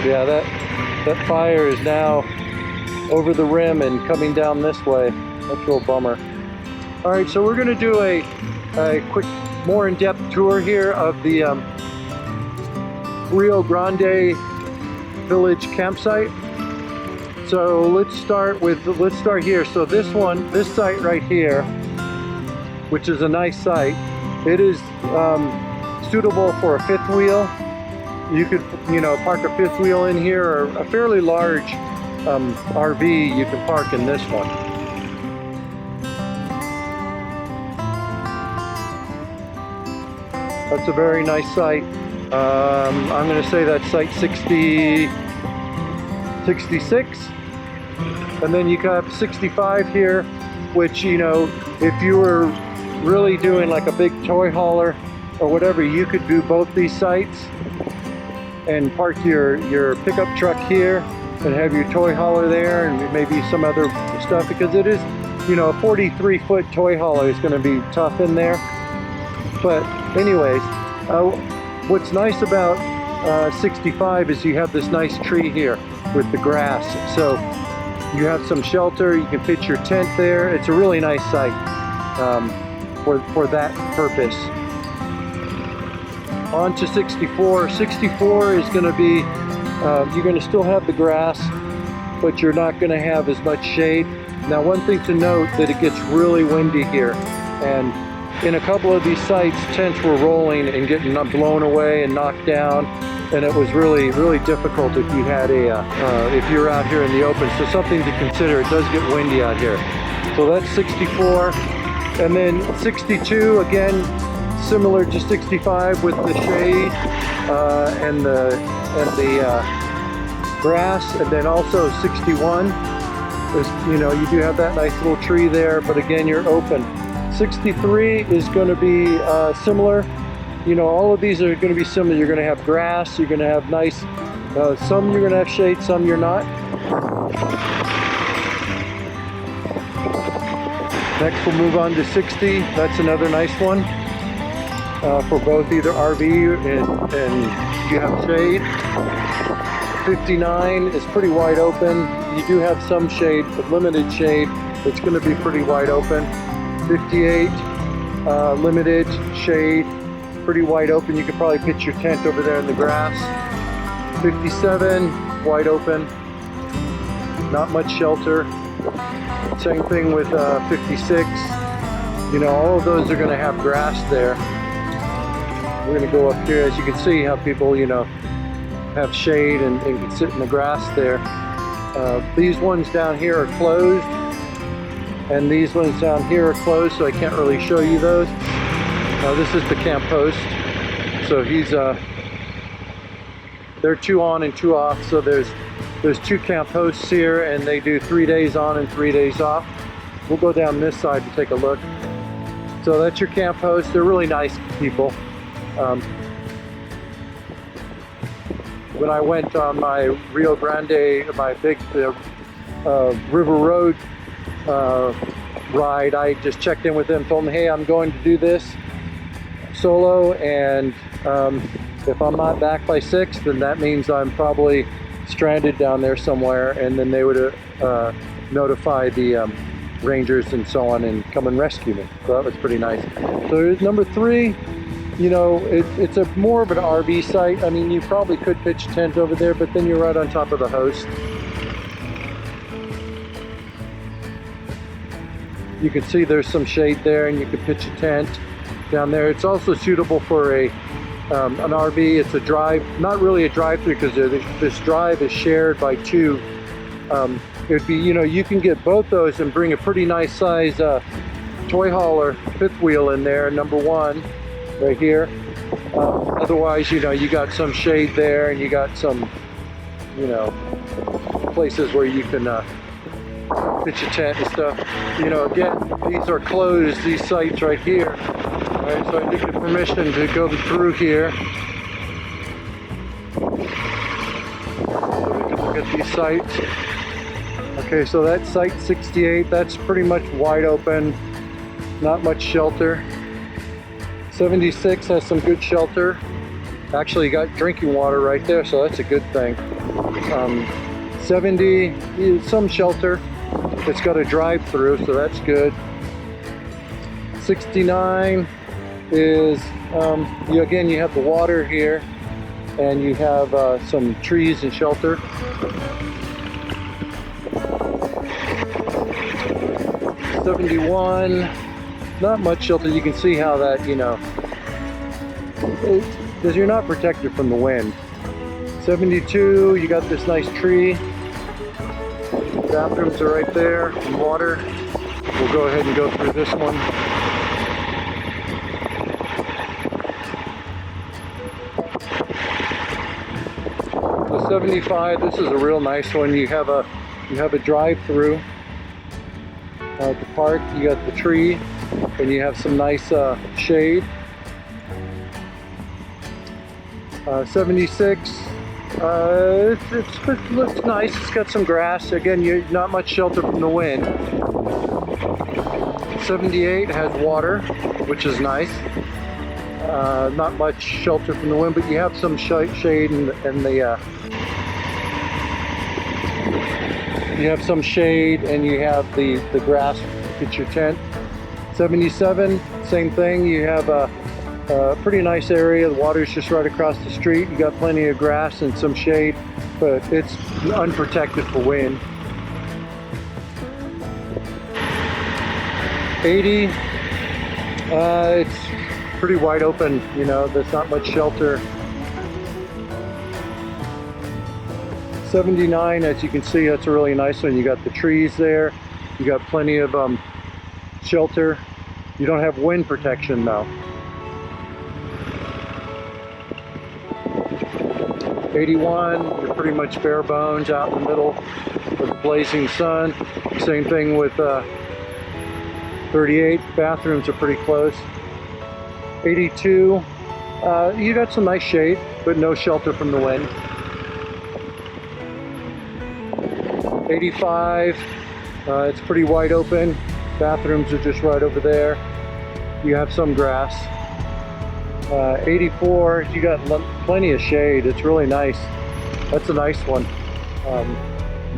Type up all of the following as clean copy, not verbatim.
Yeah, that fire is now over the rim and coming down this way. That's a real bummer. All right, so we're going to do a quick, more in-depth tour here of the Rio Grande Village campsite. So let's start here. So this site right here, which is a nice site, it is suitable for a fifth wheel. You could, park a fifth wheel in here, or a fairly large RV you can park in this one. That's a very nice site. I'm going to say that's site 66. And then you got 65 here, which, if you were really doing like a big toy hauler or whatever, you could do both these sites and park your pickup truck here and have your toy hauler there and maybe some other stuff, because it is, a 43-foot toy hauler is going to be tough in there. But anyways, what's nice about 65 is you have this nice tree here with the grass. So you have some shelter, you can pitch your tent there. It's a really nice site for that purpose. On to 64. 64 is going to be, you're going to still have the grass, but you're not going to have as much shade. Now, one thing to note, that it gets really windy here, and in a couple of these sites, tents were rolling and getting blown away and knocked down, and it was really, really difficult if you had if you're out here in the open. So something to consider. It does get windy out here. So that's 64, and then 62 again, similar to 65 with the shade and the grass, and then also 61 is, you do have that nice little tree there, but again, you're open. 63 is going to be similar. All of these are going to be similar. You're going to have grass, you're going to have nice, some you're going to have shade, some you're not. Next we'll move on to 60. That's another nice one for both either RV and you have shade. 59 is pretty wide open. You do have some shade, but limited shade. It's going to be pretty wide open. 58, limited shade, pretty wide open. You could probably pitch your tent over there in the grass. 57, wide open, not much shelter. Same thing with 56. All of those are going to have grass there. We're going to go up here. As you can see how people, have shade and can sit in the grass there. These ones down here are closed, and these ones down here are closed, so I can't really show you those. This is the camp host, so they're 2 on and 2 off. So there's 2 camp hosts here, and they do 3 days on and 3 days off. We'll go down this side and take a look. So that's your camp host. They're really nice people. When I went on my Rio Grande, my big River Road ride, I just checked in with them, told them, hey, I'm going to do this solo, and if I'm not back by 6, then that means I'm probably stranded down there somewhere, and then they would notify the rangers and so on and come and rescue me. So that was pretty nice. So number 3, it's a more of an RV site. I mean, you probably could pitch a tent over there, but then you're right on top of the host. You can see there's some shade there, and you could pitch a tent down there. It's also suitable for an RV. It's a drive, not really a drive-through, because this drive is shared by 2. It'd be, you can get both those and bring a pretty nice size toy hauler fifth wheel in there, number 1. Right here. Otherwise, you got some shade there, and you got some, places where you can pitch a tent and stuff. Again, these are closed, these sites right here. All right, so I did get permission to go through here. So we can look at these sites. Okay, so that's site 68. That's pretty much wide open, not much shelter. 76 has some good shelter. Actually, you got drinking water right there, so that's a good thing. 70 is some shelter. It's got a drive-through, so that's good. 69 is, again, you have the water here, and you have some trees and shelter. 71, not much shelter. You can see how that, because you're not protected from the wind. 72, you got this nice tree. Bathrooms are right there, and water. We'll go ahead and go through this one. So 75, this is a real nice one. You have a drive-through. At the park, you got the tree, and you have some nice shade. 76, it looks nice. It's got some grass. Again, not much shelter from the wind. 78 has water, which is nice. Not much shelter from the wind, but you have some shade in the you have some shade, and you have the grass to get your tent. 77, same thing. You have a pretty nice area. The water's just right across the street. You got plenty of grass and some shade, but it's unprotected for wind. 80, it's pretty wide open. There's not much shelter. 79, as you can see, that's a really nice one. You got the trees there. You got plenty of shelter. You don't have wind protection though. 81, you're pretty much bare bones out in the middle of the blazing sun. Same thing with 38, bathrooms are pretty close. 82, you got some nice shade, but no shelter from the wind. 85, it's pretty wide open. Bathrooms are just right over there. You have some grass. 84, you got plenty of shade. It's really nice. That's a nice one.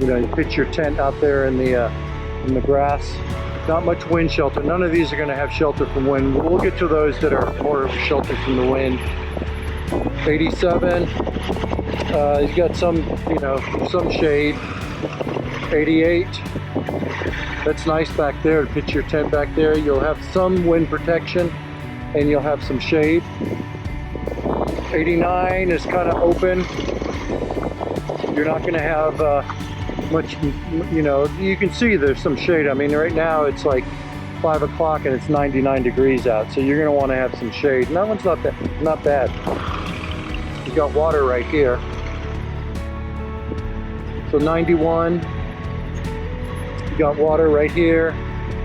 You pitch your tent out there in the grass. Not much wind shelter. None of these are going to have shelter from wind. We'll get to those that are more shelter from the wind. 87, you got some shade. 88, that's nice back there to pitch your tent back there. You'll have some wind protection, and you'll have some shade. 89 is kind of open. You're not going to have much, you can see there's some shade. I mean, right now it's like 5 o'clock and it's 99 degrees out, so you're going to want to have some shade. And that one's not bad. You got water right here. So 91, you got water right here.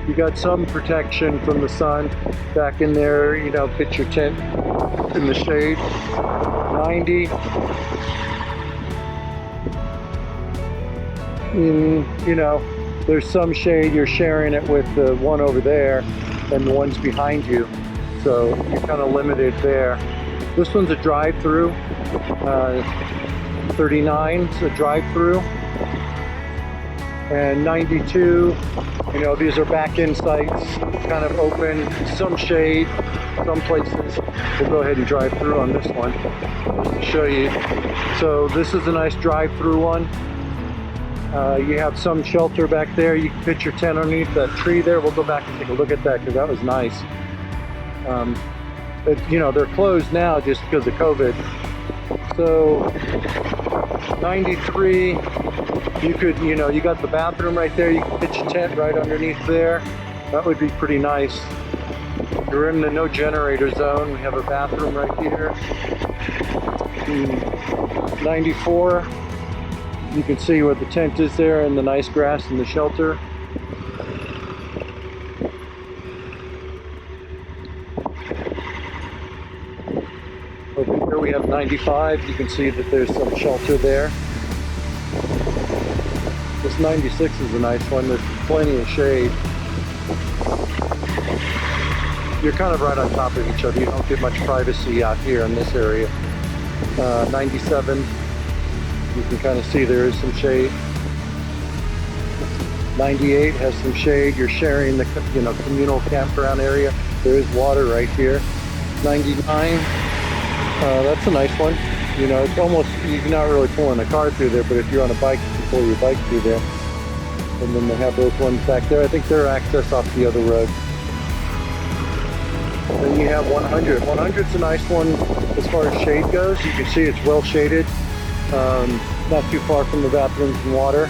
You got some protection from the sun back in there. Pitch your tent in the shade. 90. There's some shade. You're sharing it with the one over there and the ones behind you. So you're kind of limited there. This one's a drive-through. 39 is a drive-through. And 92, these are back-in sites, kind of open, some shade, some places. We'll go ahead and drive through on this one just to show you. So this is a nice drive-through one. You have some shelter back there. You can pitch your tent underneath that tree there. We'll go back and take a look at that because that was nice. They're closed now just because of COVID. So 93, you could, you got the bathroom right there. You can pitch your tent right underneath there. That would be pretty nice. You're in the no generator zone. We have a bathroom right here. 94, you can see where the tent is there and the nice grass and the shelter. Over here we have 95. You can see that there's some shelter there. This 96 is a nice one. There's plenty of shade. You're kind of right on top of each other. You don't get much privacy out here in this area. 97, you can kind of see there is some shade. 98 has some shade. You're sharing the communal campground area. There is water right here. 99, that's a nice one. You know, it's almost, you're not really pulling a car through there, but if you're on a bike, you can pull your bike through there. And then they have those ones back there. I think they're access off the other road. Then you have 100. 100's a nice one as far as shade goes. You can see it's well shaded. Not too far from the bathrooms and water.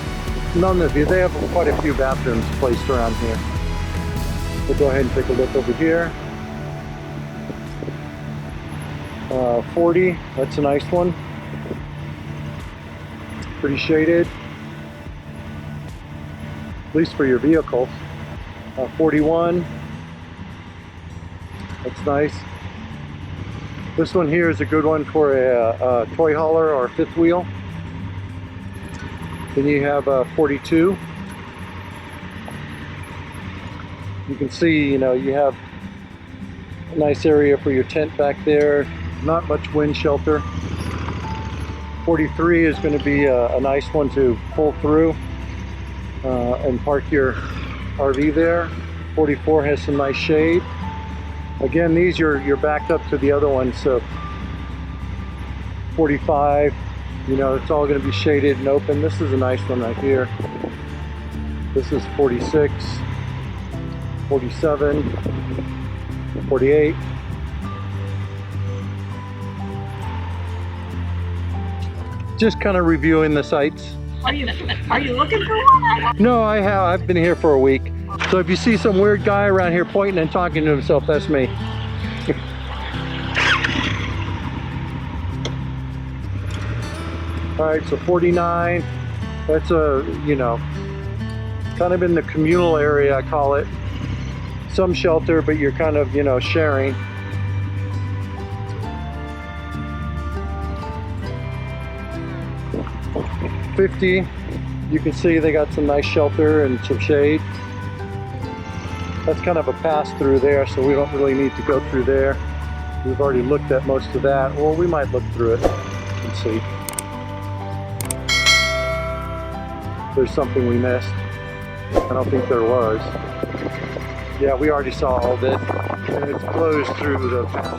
They have quite a few bathrooms placed around here. We'll go ahead and take a look over here. 40, that's a nice one. Pretty shaded, at least for your vehicle. 41, that's nice. This one here is a good one for a toy hauler or fifth wheel. Then you have 42. You can see, you know, you have a nice area for your tent back there. Not much wind shelter. 43 is going to be a nice one to pull through and park your RV there. 44 has some nice shade. Again, these you're backed up to the other one, so 45, you know, it's all going to be shaded and open. This is a nice one right here. This is 46, 47, 48. Just kind of reviewing the sites. Are you looking for one? No, I have. I've been here for a week. So if you see some weird guy around here pointing and talking to himself, that's me. All right, so 49. That's you know, kind of in the communal area, I call it. Some shelter, but you're kind of, you know, sharing. 50, you can see they got some nice shelter and some shade. That's kind of a pass through there, so we don't really need to go through there. We've already looked at most of that. Well, we might look through it and see if there's something we missed. I don't think there was. Yeah, we already saw all this, and it's closed through the path.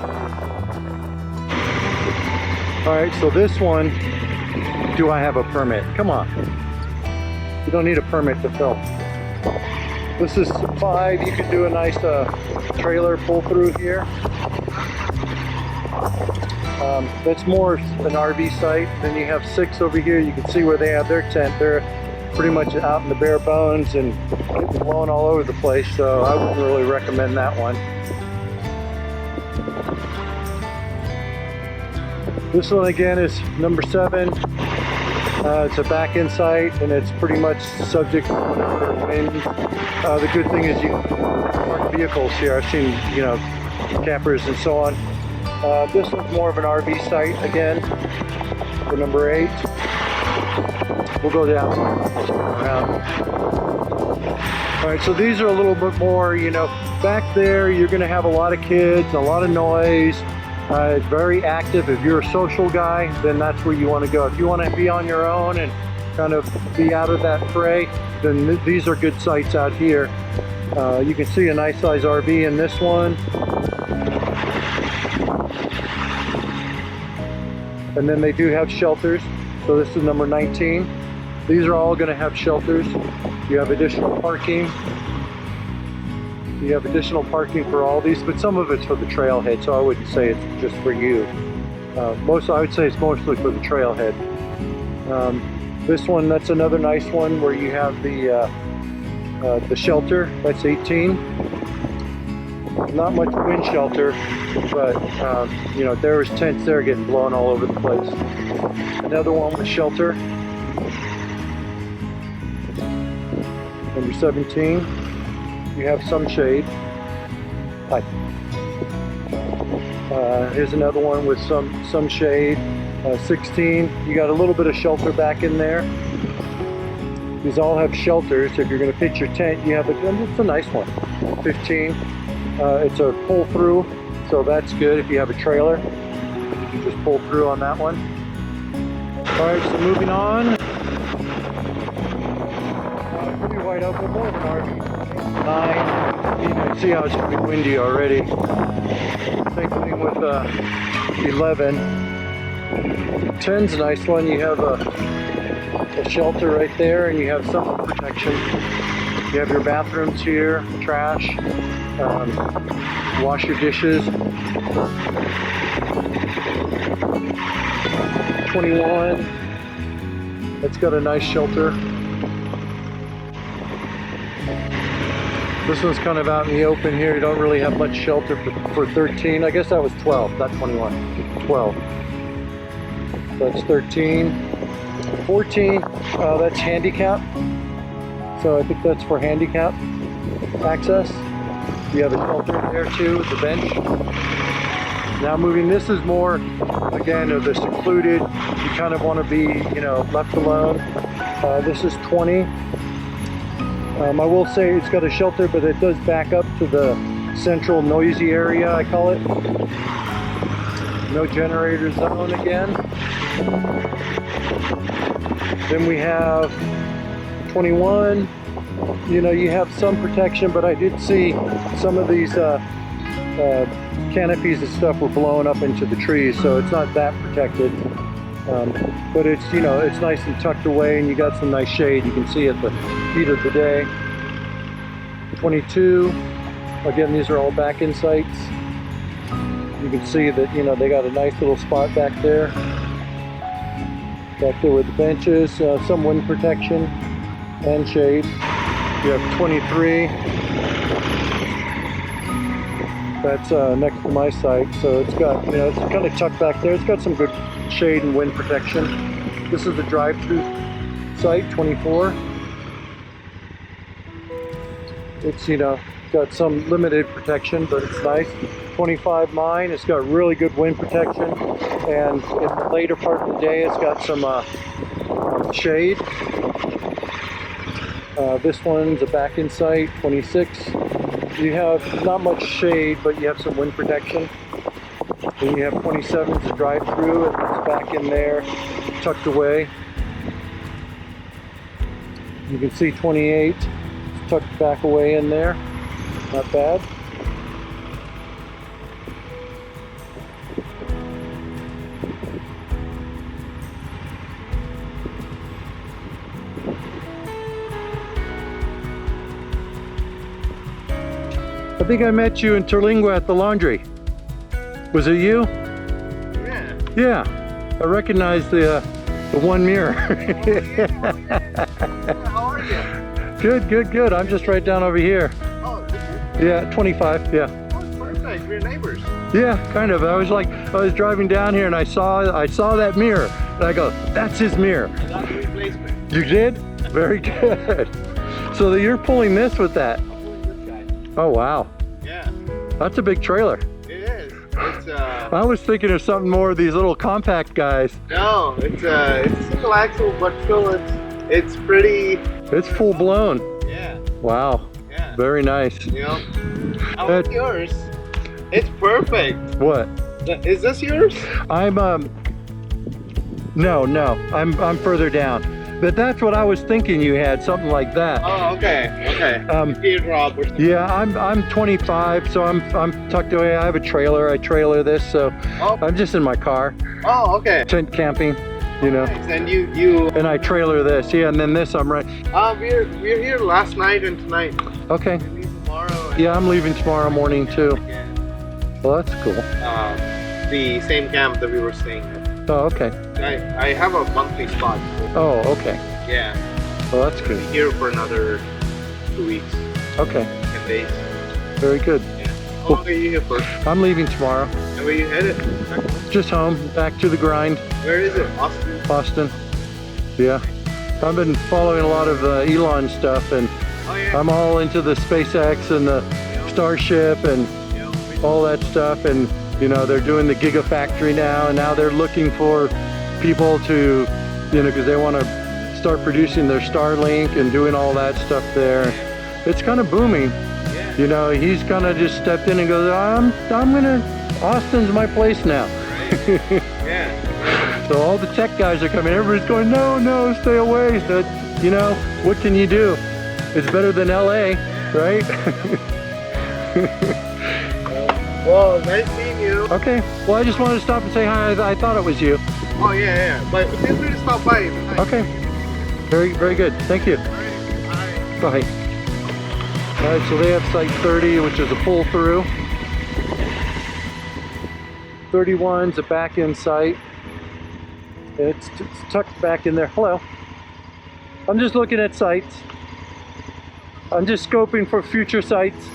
All right, so this one, do I have a permit? Come on. You don't need a permit to film. This is 5. You can do a nice trailer pull through here. That's more an RV site. Then you have 6 over here. You can see where they have their tent. They're pretty much out in the bare bones and getting blown all over the place. So I wouldn't really recommend that one. This one again is number 7. It's a back-end site, and it's pretty much subject to whatever wind. The good thing is you can park vehicles here. I've seen, you know, campers and so on. This one's more of an RV site again for number 8. We'll go down around. All right, so these are a little bit more, you know, back there you're going to have a lot of kids, a lot of noise. It's very active. If you're a social guy, then that's where you want to go. If you want to be on your own and kind of be out of that fray, then these are good sites out here. You can see a nice size RV in this one. And then they do have shelters. So this is number 19. These are all going to have shelters. You have additional parking. You have additional parking for all these, but some of it's for the trailhead, so I wouldn't say it's just for you. I would say it's mostly for the trailhead. This one, that's another nice one where you have the shelter. That's 18. Not much wind shelter, but you know, there was tents there getting blown all over the place. Another one with shelter. Number 17. You have some shade. Hi. Here's another one with some shade. 16. You got a little bit of shelter back in there. These all have shelters. If you're going to pitch your tent, you have it's a nice one. 15. It's a pull through, so that's good if you have a trailer. You just pull through on that one. All right, so moving on. Pretty wide open, more of an RV. 9. You can see how it's pretty windy already. Same thing with 11. 10's a nice one. You have a shelter right there, and you have some protection. You have your bathrooms here, trash, wash your dishes. 21. It's got a nice shelter. This one's kind of out in the open here. You don't really have much shelter for 13. I guess that was 12, not 21. 12. That's 13. 14, that's handicap. So I think that's for handicap access. You have a shelter there too with the bench. Now moving, this is more, again, of the secluded. You kind of want to be, you know, left alone. This is 20. I will say it's got a shelter, but it does back up to the central noisy area, I call it. No generator zone again. Then we have 21. You know, you have some protection, but I did see some of these canopies and stuff were blowing up into the trees, so it's not that protected. But it's, you know, it's nice and tucked away, and you got some nice shade. You can see at the heat of the day. 22. Again, these are all back-in sites. You can see that, you know, they got a nice little spot back there. Back there with the benches, some wind protection and shade. You have 23. That's next to my site, so it's got, you know, it's kind of tucked back there. It's got some good shade and wind protection. This is the drive-through site, 24. It's, you know, got some limited protection, but it's nice. 25 mine, it's got really good wind protection, and in the later part of the day it's got some shade. This one's a back-in site, 26. You have not much shade, but you have some wind protection. Then you have 27 to drive through, and it's back in there, tucked away. You can see 28, it's tucked back away in there, not bad. I think I met you in Terlingua at the laundry. Was it you? Yeah. Yeah. I recognized the one mirror. How are you? Good, good, good. I'm just right down over here. Oh, is it? Yeah, 25, yeah. Oh, perfect. We're neighbors. Yeah, kind of. I was driving down here and I saw that mirror. And I go, that's his mirror. I got the replacement. You did? Very good. So you're pulling this with that? I'm pulling this guy. Oh, wow. Yeah. That's a big trailer. It is. It's I was thinking of something more of these little compact guys. no, it's a single axle, but still it's pretty. It's full blown. Yeah. Wow. Yeah. Very nice. You know. How about yours? It's perfect. What? Is this yours? I'm no, I'm further down. But that's what I was thinking you had, something like that. Oh, okay. Okay. Teardrop or something. Yeah, I'm 25, so I'm tucked away. I have a trailer. I trailer this, so Oh. I'm just in my car, Oh, okay. tent camping, you know. Nice. And you. And I trailer this, yeah, and then this I'm right. We're here last night and tonight. Okay. We leave tomorrow. And Yeah, I'm leaving tomorrow morning too. again. Well, that's cool. The same camp that we were staying at. Oh, okay. I have a monthly spot. Oh, okay. Yeah. Well, that's I'll good. be here for another 2 weeks, Okay, 10 days. very good. Yeah. How long are you here for? I'm leaving tomorrow. And where you headed? Back home? Just home, back to the grind. Where is it? Austin? Boston. Yeah. I've been following a lot of Elon stuff, and Oh yeah. I'm all into the SpaceX and the Starship and Yeah. all that stuff. And, you know, they're doing the Gigafactory now, and now they're looking for people to, you know, because they want to start producing their Starlink and doing all that stuff there. It's kind of booming. Yeah. You know, he's kind of just stepped in and goes, I'm gonna, Austin's my place now. Right. Yeah. So all the tech guys are coming. Everybody's going, no, no, stay away. But, you know, what can you do? It's better than LA, right? Well, nice seeing you. Okay. Well, I just wanted to stop and say hi. I thought it was you. Oh yeah, yeah. But feel free to stop by. Okay. Very, very good. Thank you. Alright. Bye. All right, so they have site 30, which is a pull through. 31's a back end site. It's tucked back in there. Hello. I'm just looking at sites. I'm just scoping for future sites.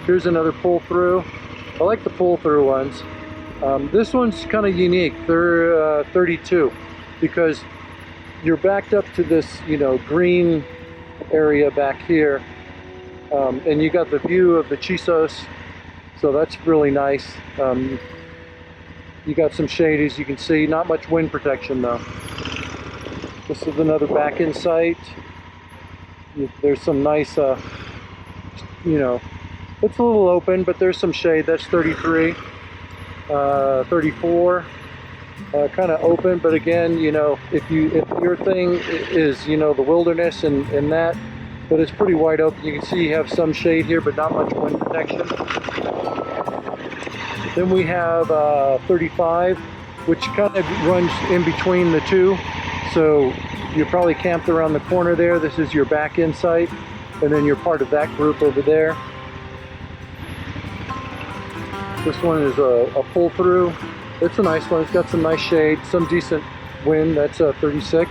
Here's another pull through. I like the pull through ones. This one's kind of unique. They're 32 because you're backed up to this, you know, green area back here, and you got the view of the Chisos, so that's really nice. You got some shade, as you can see. Not much wind protection though. This is another back end site. There's some nice, you know, it's a little open, but there's some shade. That's 33, 34, kind of open. But again, you know, if your thing is, you know, the wilderness and that, but it's pretty wide open. You can see you have some shade here, but not much wind protection. Then we have 35, which kind of runs in between the two. So you're probably camped around the corner there. This is your back end site, and then you're part of that group over there. This one is a pull through. It's a nice one. It's got some nice shade, some decent wind. That's 36.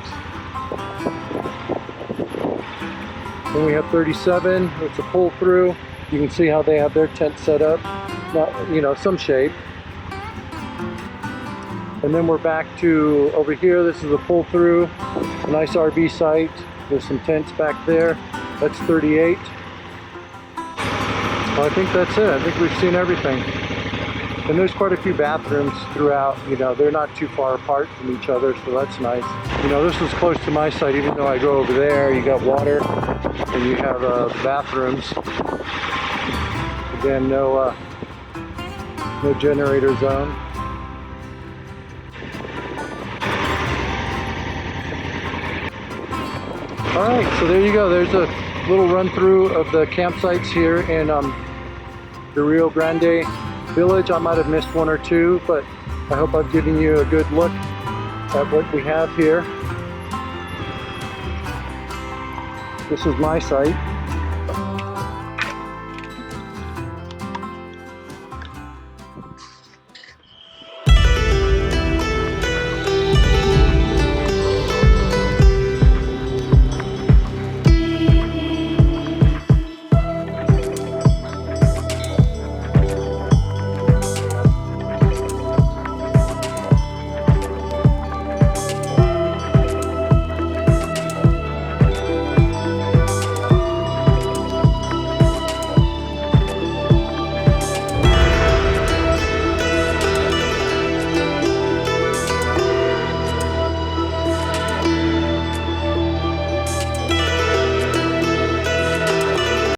Then we have 37. It's a pull through. You can see how they have their tent set up. Not, you know, some shade. And then we're back to over here. This is a pull through. A nice RV site. There's some tents back there. That's 38. Well, I think that's it. I think we've seen everything. And there's quite a few bathrooms throughout. You know, they're not too far apart from each other, so that's nice. You know, this is close to my site, even though I go over there. You got water, and you have the bathrooms. Again, no generator zone. All right, so there you go. There's a little run through of the campsites here in the Rio Grande village. I might have missed one or two, but I hope I've given you a good look at what we have here. This is my site.